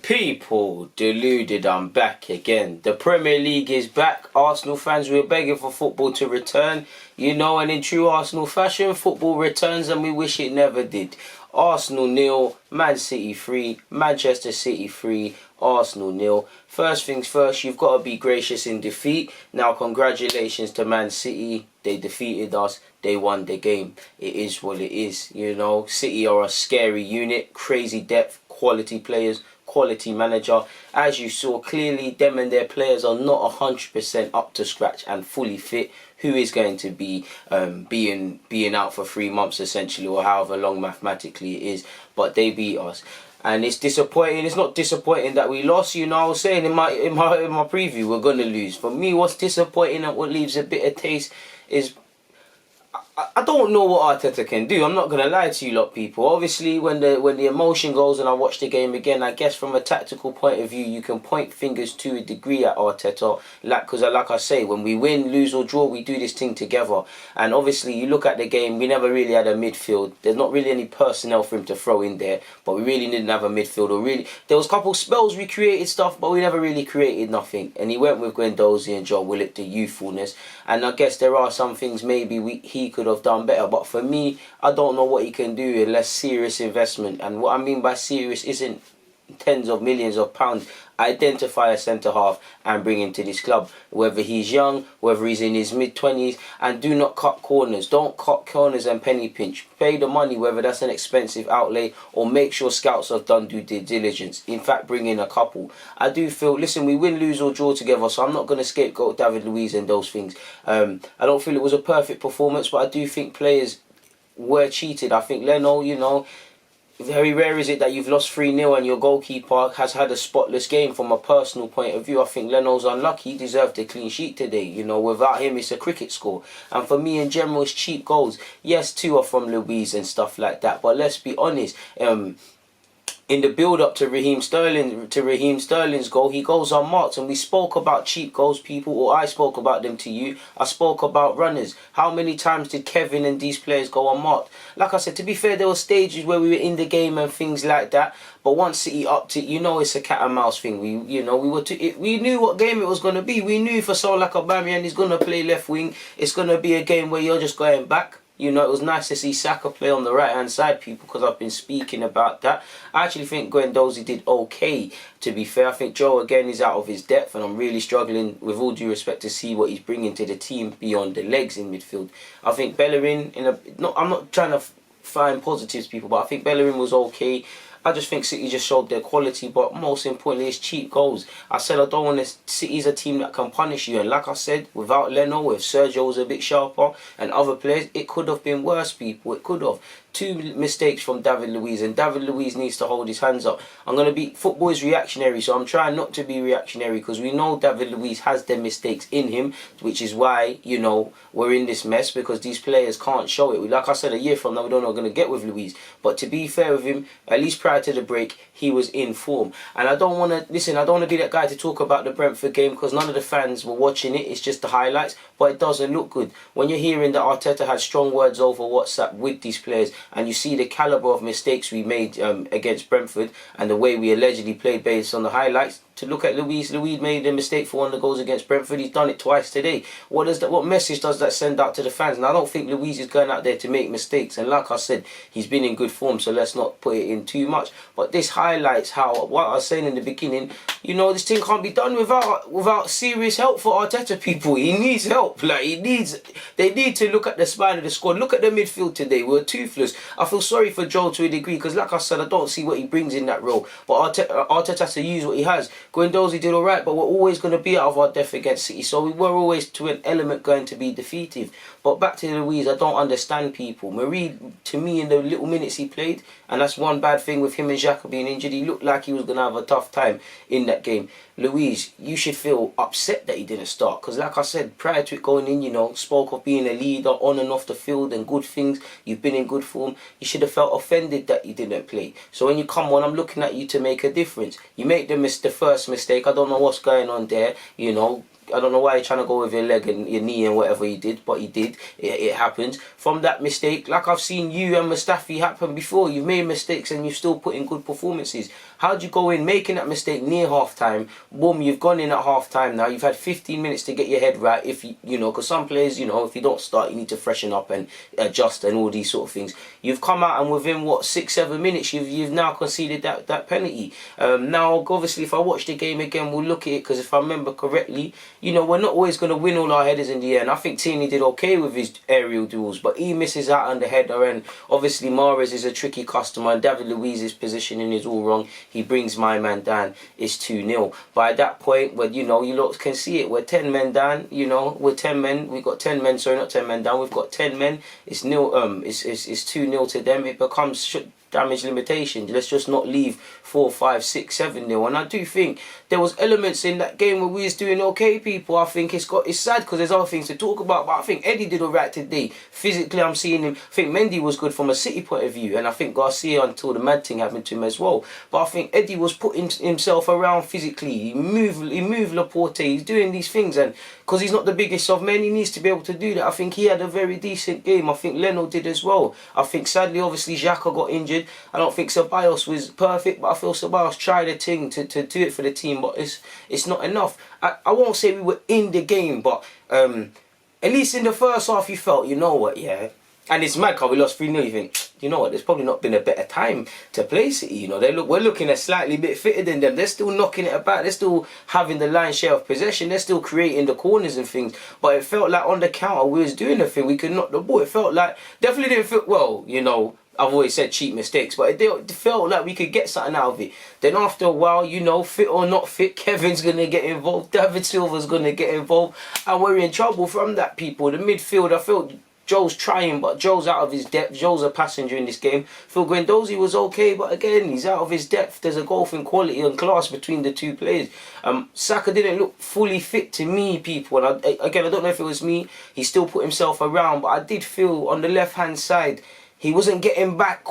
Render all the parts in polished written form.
People, deluded, I'm back again. The Premier League is back. Arsenal fans, we're begging for football to return. You know, and in true Arsenal fashion, football returns and we wish it never did. Arsenal 0, Man City 3, Manchester City 3, Arsenal 0. First things first, you've got to be gracious in defeat. Now, congratulations to Man City. They defeated us. They won the game. It is what it is. You know, City are a scary unit, crazy depth, quality players, quality manager. As you saw clearly, them and their players are not 100% up to scratch and fully fit. Who is going to be being out for 3 months essentially, or however long mathematically it is? But they beat us, and it's disappointing. It's not disappointing that we lost. You know, I was saying in my preview, we're gonna lose. For me, what's disappointing and what leaves a bitter taste is I don't know what Arteta can do. I'm not going to lie to you lot, people. Obviously, when the emotion goes and I watch the game again, I guess from a tactical point of view, you can point fingers to a degree at Arteta. Because like I say, when we win, lose or draw, we do this thing together. And obviously, you look at the game, we never really had a midfield. There's not really any personnel for him to throw in there. But we really didn't have a midfield. There was a couple spells we created stuff, but we never really created nothing. And he went with Guendouzi and Joe Willock, the youthfulness. And I guess there are some things maybe he could have done better, but for me, I don't know what he can do unless serious investment. And what I mean by serious isn't tens of millions of pounds. Identify a centre half and bring him to this club, whether he's young, whether he's in his mid-20s, and do not cut corners. Don't cut corners and penny pinch. Pay the money, whether that's an expensive outlay, or make sure scouts have done due diligence. In fact, bring in a couple. I do feel, listen, we win, lose or draw together, so I'm not going to scapegoat David Luiz and those things. I don't feel it was a perfect performance, but I do think players were cheated. I think Leno, you know, very rare is it that you've lost 3-0 and your goalkeeper has had a spotless game. From a personal point of view, I think Leno's unlucky. He deserved a clean sheet today. You know, without him, it's a cricket score. And for me, in general, it's cheap goals. Yes, 2 are from Luiz and stuff like that. But let's be honest, in the build-up to Raheem Sterling's goal, he goes unmarked. And we spoke about cheap goals, people, or I spoke about them to you. I spoke about runners. How many times did Kevin and these players go unmarked? Like I said, to be fair, there were stages where we were in the game and things like that. But once City upped it, you know, it's a cat and mouse thing. We knew what game it was going to be. We knew for someone like Aubameyang, he's going to play left wing. It's going to be a game where you're just going back. You know, it was nice to see Saka play on the right-hand side, people, because I've been speaking about that. I actually think Guendouzi did okay, to be fair. I think Joe, again, is out of his depth, and I'm really struggling, with all due respect, to see what he's bringing to the team beyond the legs in midfield. I think Bellerin, I'm not trying to find positives, people, but I think Bellerin was okay. I just think City just showed their quality, but most importantly, it's cheap goals. I said I don't want to. City's a team that can punish you, and like I said, without Leno, if Sergio was a bit sharper and other players, it could have been worse, people. It could have. 2 mistakes from David Luiz, and David Luiz needs to hold his hands up. Football is reactionary, so I'm trying not to be reactionary, because we know David Luiz has their mistakes in him, which is why, you know, we're in this mess, because these players can't show it. Like I said, a year from now, we don't know what we're going to get with Luiz. But to be fair with him, at least prior to the break, he was in form. And I don't want to, listen, I don't want to be that guy to talk about the Brentford game, because none of the fans were watching it. It's just the highlights, but it doesn't look good. When you're hearing that Arteta had strong words over WhatsApp with these players, and you see the calibre of mistakes we made against Brentford, and the way we allegedly played based on the highlights, to look at Luiz made a mistake for one of the goals against Brentford. He's done it twice today. What message does that send out to the fans? And I don't think Luiz is going out there to make mistakes. And like I said, he's been in good form, so let's not put it in too much. But this highlights how, what I was saying in the beginning, you know, this thing can't be done without serious help for Arteta, people. He needs help. They need to look at the spine of the squad. Look at the midfield today. We're toothless. I feel sorry for Joe to a degree, because like I said, I don't see what he brings in that role. But Arteta has to use what he has. Guendouzi did alright, but we're always going to be out of our depth against City, so we were always to an element going to be defeative. But back to Luiz, I don't understand, people. Marie, to me, in the little minutes he played, and that's one bad thing with him and Xhaka being injured, he looked like he was going to have a tough time in that game. Luiz, you should feel upset that he didn't start, because like I said, prior to it going in, you know, spoke of being a leader on and off the field and good things. You've been in good form. You should have felt offended that you didn't play. So when you come on, I'm looking at you to make a difference. You make the first mistake. I don't know what's going on there, you know. I don't know why you're trying to go with your leg and your knee and whatever he did, but he did. It happens. From that mistake, like I've seen you and Mustafi happen before, you've made mistakes and you've still put in good performances. How'd you go in making that mistake near half time? Boom, you've gone in at half time now. You've had 15 minutes to get your head right. If you know, because some players, you know, if you don't start, you need to freshen up and adjust and all these sort of things. You've come out and within what 6-7 minutes, you've now conceded that penalty. Now, obviously, if I watch the game again, we'll look at it because if I remember correctly, you know, we're not always going to win all our headers in the air. And I think Tierney did okay with his aerial duels, but he misses out on the header. And obviously, Mahrez is a tricky customer, and David Luiz's positioning is all wrong. He brings my man down. It's 2-0. By that point, where you know, you lot can see it. We're 10 men down. You know, we're 10 men. We've got 10 men. Sorry, not 10 men down. We've got 10 men. It's nil. It's 2-0 to them. It becomes damage limitation. Let's just not leave 4, 5, 6, 7-0. And I do think there was elements in that game where we was doing okay, people. I think it's sad because there's other things to talk about, but I think Eddie did alright today. Physically, I'm seeing him. I think Mendy was good from a City point of view, and I think Garcia until the mad thing happened to him as well. But I think Eddie was putting himself around physically. He moved Laporte. He's doing these things, and because he's not the biggest of men, he needs to be able to do that. I think he had a very decent game. I think Leno did as well. I think sadly, obviously, Xhaka got injured. I don't think Ceballos was perfect, but I feel Ceballos tried a thing to do it for the team, but it's not enough. I won't say we were in the game, but at least in the first half you felt, you know what, yeah. And it's mad because we lost 3-0. You think, you know what, there's probably not been a better time to play City. You know, we're looking at slightly bit fitter than them. They're still knocking it about. They're still having the lion's share of possession. They're still creating the corners and things. But it felt like on the counter we was doing the thing. We could knock the ball. It felt like, definitely didn't feel, well, you know, I've always said cheap mistakes, but it felt like we could get something out of it. Then after a while, you know, fit or not fit, Kevin's going to get involved, David Silva's going to get involved, and we're in trouble from that, people. The midfield, I felt Joe's trying, but Joe's out of his depth. Joe's a passenger in this game. Phil Guendouzi was okay, but again, he's out of his depth. There's a gulf in quality and class between the two players. Saka didn't look fully fit to me, people. And again, I don't know if it was me. He still put himself around, but I did feel on the left-hand side, he wasn't getting back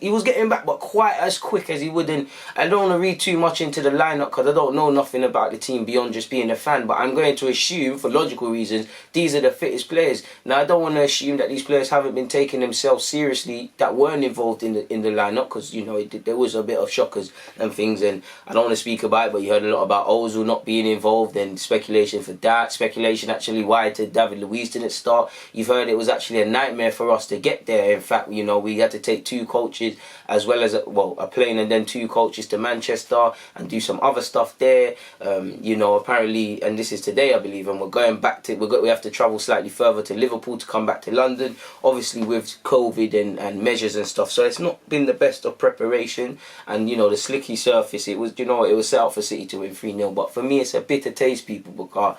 he was getting back, but quite as quick as he would. And I don't want to read too much into the lineup because I don't know nothing about the team beyond just being a fan. But I'm going to assume, for logical reasons, these are the fittest players. Now, I don't want to assume that these players haven't been taking themselves seriously that weren't involved in the lineup, because you know there was a bit of shockers and things. And I don't want to speak about it, but you heard a lot about Ozil not being involved and speculation for that. Speculation actually why David Luiz didn't start. You've heard it was actually a nightmare for us to get there. In fact, you know, we had to take 2 coaches as well as a plane and then 2 coaches to Manchester and do some other stuff there. You know, apparently, and this is today, I believe, and we're going back to we have to travel slightly further to Liverpool to come back to London. Obviously, with COVID and measures and stuff, so it's not been the best of preparation. And you know, the slicky surface, it was, you know, it was set out for City to win 3-0. But for me, it's a bitter taste, people, because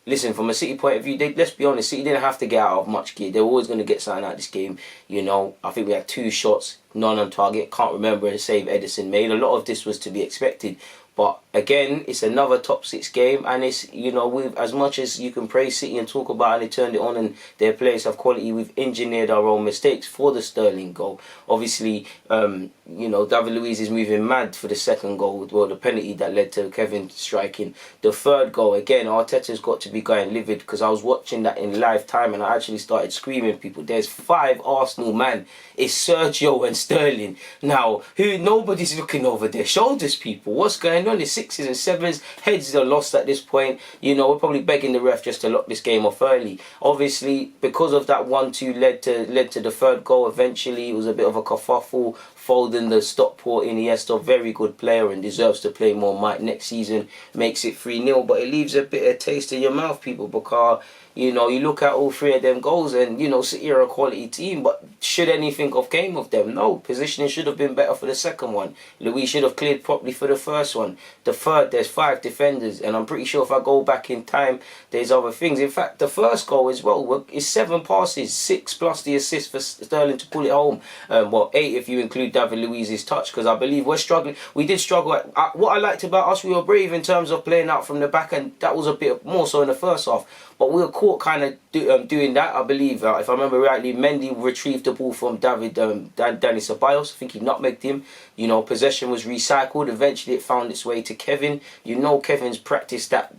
listen, from a City point of view, let's be honest, City didn't have to get out of much gear. They were always going to get something out of this game. You know, I think we had 2 shots, none on target. Can't remember a save Ederson made. A lot of this was to be expected. But again, it's another top 6 game, and it's, you know, with as much as you can praise City and talk about how they turned it on and their players have quality, we've engineered our own mistakes for the Sterling goal. Obviously, you know, David Luiz is moving mad for the second goal, well, the penalty that led to Kevin striking. The third goal, again, Arteta's got to be going livid, because I was watching that in live time and I actually started screaming, people. There's 5 Arsenal man. It's Sergio and Sterling. Now, nobody's looking over their shoulders, people. What's going on? The 6s and 7s, heads are lost at this point. You know, we're probably begging the ref just to lock this game off early. Obviously, because of that 1-2 led to the third goal. Eventually, it was a bit of a kerfuffle. Foden, the Stockport Iniesta, very good player and deserves to play more next season. Makes it 3-0, but it leaves a bit of taste in your mouth, people, because you know, you look at all 3 of them goals and, you know, City are a quality team, but should anything have came of them? No. Positioning should have been better for the second one. Luis should have cleared properly for the first one. The third, there's 5 defenders, and I'm pretty sure if I go back in time, there's other things. In fact, the first goal as well is 7 passes, 6 plus the assist for Sterling to pull it home. Well, 8 if you include David Luiz's touch, because I believe we're struggling. We did struggle. What I liked about us, we were brave in terms of playing out from the back, and that was a bit more so in the first half. But we were caught kind of doing that, I believe. If I remember rightly, Mendy retrieved the ball from Danny Ceballos. I think he nutmegged him. You know, possession was recycled. Eventually, it found its way to Kevin. You know, Kevin's practiced that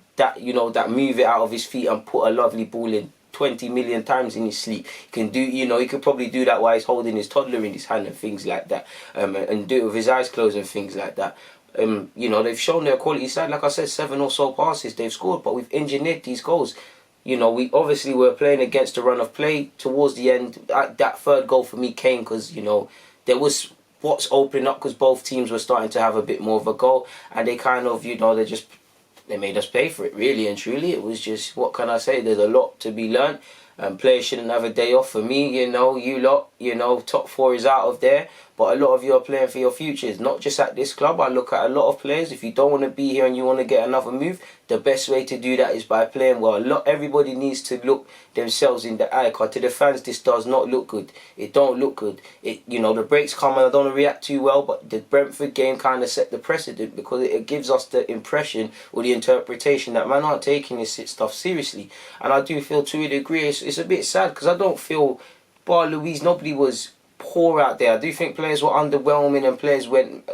move it out of his feet and put a lovely ball in 20 million times in his sleep. He can do, you know, he could probably do that while he's holding his toddler in his hand and things like that. And do it with his eyes closed and things like that. They've shown their quality side. Like I said, 7 or so passes they've scored, but we've engineered these goals. We obviously were playing against a run of play towards the end. That third goal for me came because, there was what's opening up because both teams were starting to have a bit more of a goal, and they kind of, they made us pay for it, really and truly. It was just, what can I say? There's a lot to be learned. Players shouldn't have a day off. For me, you lot, top 4 is out of there. But a lot of you are playing for your futures, not just at this club. I look at a lot of players. If you don't want to be here and you want to get another move, the best way to do that is by playing well. Everybody needs to look themselves in the eye. Because to the fans, this does not look good. It don't look good. The breaks come and I don't react too well. But the Brentford game kind of set the precedent because it gives us the impression or the interpretation that man aren't taking this stuff seriously. And I do feel to a degree it's a bit sad because I don't feel, bar Louise, nobody was poor out there. I do think players were underwhelming and players went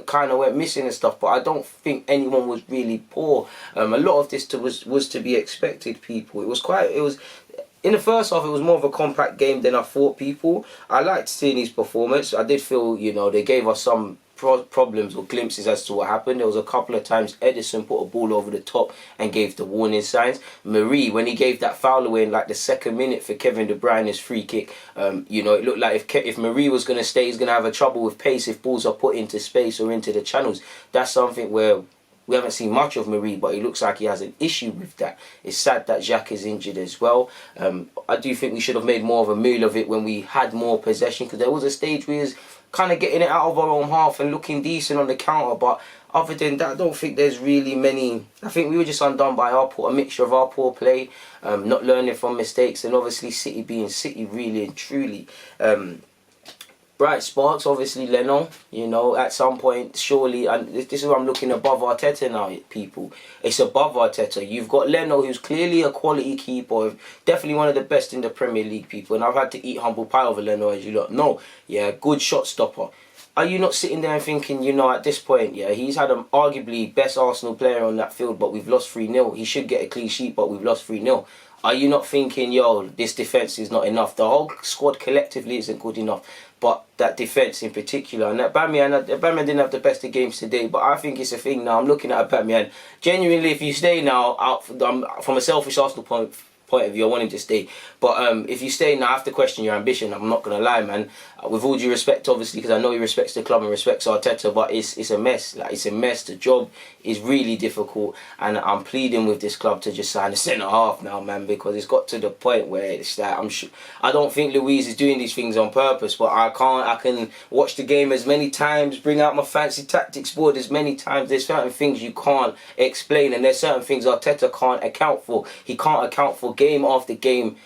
missing and stuff, but I don't think anyone was really poor. A lot of this was to be expected, people. It was in the first half, it was more of a compact game than I thought, people. I liked seeing his performance. I did feel, they gave us some problems or glimpses as to what happened. There was a couple of times Edison put a ball over the top and gave the warning signs. Marie, when he gave that foul away in like the 2nd minute for Kevin De Bruyne's free kick, it looked like if Marie was going to stay, he's going to have a trouble with pace if balls are put into space or into the channels. That's something where we haven't seen much of Marie, but he looks like he has an issue with that. It's sad that Jacques is injured as well. I do think we should have made more of a meal of it when we had more possession, because there was a stage where he was kind of getting it out of our own half and looking decent on the counter. But other than that, I don't think there's really many. I think we were just undone by a mixture of our poor play, not learning from mistakes, and obviously City being City, really and truly. Bright sparks, obviously Leno, at some point, surely, and this is where I'm looking above Arteta now, people. It's above Arteta. You've got Leno, who's clearly a quality keeper, definitely one of the best in the Premier League, people. And I've had to eat humble pie over Leno, as you lot know. Yeah, good shot stopper. Are you not sitting there and thinking, at this point, he's had arguably best Arsenal player on that field, but we've lost 3-0. He should get a clean sheet, but we've lost 3-0. Are you not thinking, this defence is not enough? The whole squad collectively isn't good enough. But that defence in particular, and Aubameyang didn't have the best of games today, but I think it's a thing now. I'm looking at Aubameyang. Genuinely, if you stay now, from a selfish Arsenal point of view, I want him to stay. But if you stay now, I have to question your ambition. I'm not going to lie, man. With all due respect, obviously, because I know he respects the club and respects Arteta, but it's a mess. It's a mess. The job is really difficult, and I'm pleading with this club to just sign a centre-half now, man, because it's got to the point where it's like, I don't think Luiz is doing these things on purpose, but I can watch the game as many times, bring out my fancy tactics board as many times. There's certain things you can't explain, and there's certain things Arteta can't account for. He can't account for game after game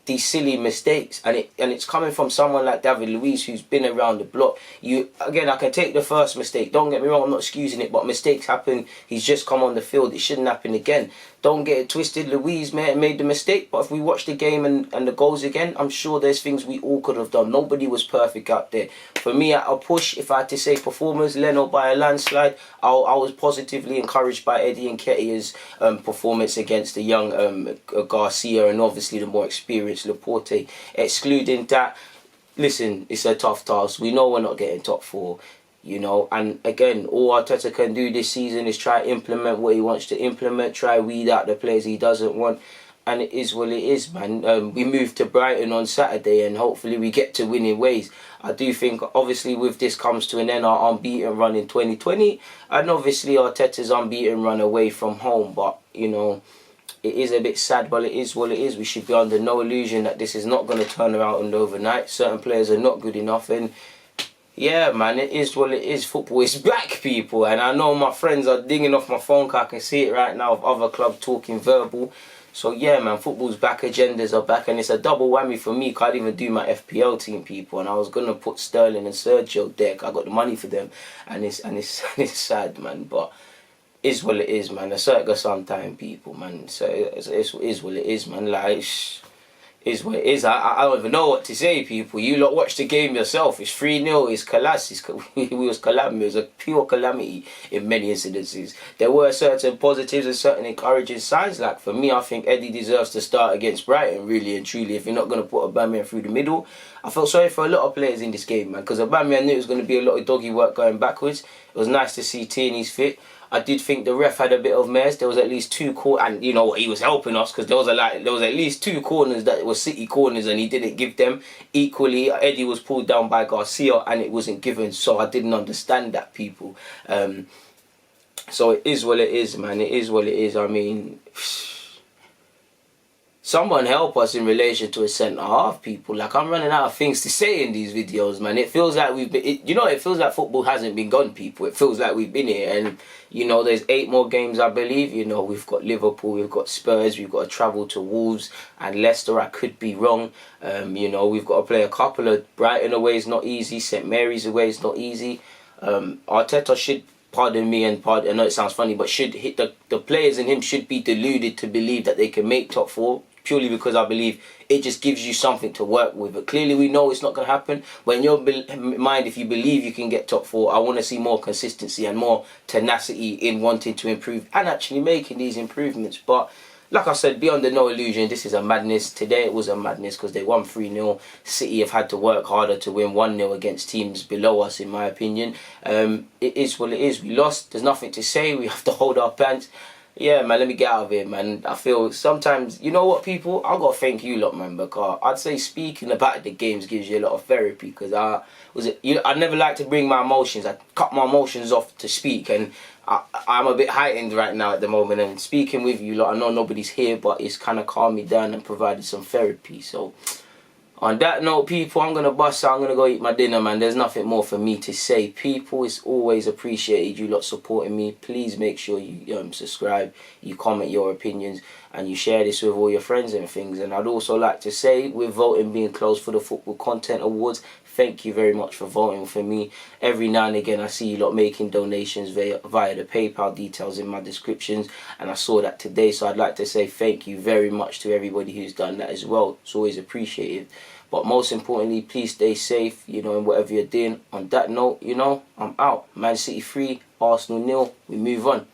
these silly mistakes, and it's coming from someone like David Luiz, who's been around the block. I can take the first mistake, don't get me wrong, I'm not excusing it, but mistakes happen. He's just come on the field, it shouldn't happen again. Don't get it twisted, Luiz made the mistake, but if we watch the game and the goals again, I'm sure there's things we all could have done. Nobody was perfect out there. For me, at a push, if I had to say performance, Leno by a landslide. I was positively encouraged by Eddie Nketiah's performance against the young Garcia, and obviously the more experienced Laporte. Excluding that, listen, it's a tough task. We know we're not getting top 4. And again, all Arteta can do this season is try to implement what he wants to implement, try weed out the players he doesn't want, and it is what it is, man. We move to Brighton on Saturday, and hopefully we get to winning ways. I do think, obviously, with this comes to an end our unbeaten run in 2020, and obviously Arteta's unbeaten run away from home, but, it is a bit sad, but it is what it is. We should be under no illusion that this is not going to turn around overnight. Certain players are not good enough, and yeah, man, it is what it is. Football is back, people. And I know my friends are dinging off my phone, because I can see it right now of other clubs talking verbal. So yeah, man, football's back, agendas are back, and it's a double whammy for me, because I didn't even do my FPL team, people, and I was going to put Sterling and Sergio there. I got the money for them, and it's sad, man, but it's what it is, man. A circus sometime, people, man. So it is what it is, man. Like, Is what it is. I don't even know what to say, people. You lot watch the game yourself. It's 3-0. It's collapse. It was calamity. It was a pure calamity in many incidences. There were certain positives and certain encouraging signs. Like, for me, I think Eddie deserves to start against Brighton, really and truly. If you're not going to put Aubameyang through the middle, I felt sorry for a lot of players in this game, man. Because Aubameyang knew it was going to be a lot of doggy work going backwards. It was nice to see Tierney's fit. I did think the ref had a bit of mess. There was at least 2 corners, and you know what, he was helping us because there was at least 2 corners that were City corners, and he didn't give them. Equally, Eddie was pulled down by Garcia, and it wasn't given. So I didn't understand that, people. So it is what it is, man. It is what it is. I mean, someone help us in relation to a centre half, people. Like, I'm running out of things to say in these videos, man. It feels like we've been, it feels like football hasn't been gone, people. It feels like we've been here, and you know, there's 8 more games, I believe. You know, we've got Liverpool, we've got Spurs, we've got to travel to Wolves and Leicester. I could be wrong. You know, we've got to play a couple of Brighton away is not easy. St Mary's away is not easy. Arteta should, pardon me, and I know it sounds funny, but should hit the players in him should be deluded to believe that they can make top 4. Purely because I believe it just gives you something to work with. But clearly we know it's not going to happen. But in your mind, if you believe you can get top 4, I want to see more consistency and more tenacity in wanting to improve and actually making these improvements. But like I said, be under no illusion, this is a madness. Today it was a madness because they won 3-0. City have had to work harder to win 1-0 against teams below us, in my opinion. It is what it is. We lost. There's nothing to say. We have to hold our pants. Yeah, man, let me get out of here, man. I feel sometimes, you know what, people? I got to thank you lot, man, because I'd say speaking about the games gives you a lot of therapy, because I never like to bring my emotions. I cut my emotions off to speak, and I'm a bit heightened right now at the moment, and speaking with you lot, I know nobody's here, but it's kind of calmed me down and provided some therapy. So on that note, people, I'm going to bust out. I'm going to go eat my dinner, man. There's nothing more for me to say. People, it's always appreciated you lot supporting me. Please make sure you subscribe, you comment your opinions, and you share this with all your friends and things. And I'd also like to say, with voting being closed for the Football Content Awards, thank you very much for voting for me. Every now and again, I see you lot making donations via the PayPal details in my descriptions, and I saw that today, so I'd like to say thank you very much to everybody who's done that as well. It's always appreciated. But most importantly, please stay safe, you know, in whatever you're doing. On that note, you know, I'm out. Man City 3, Arsenal 0. We move on.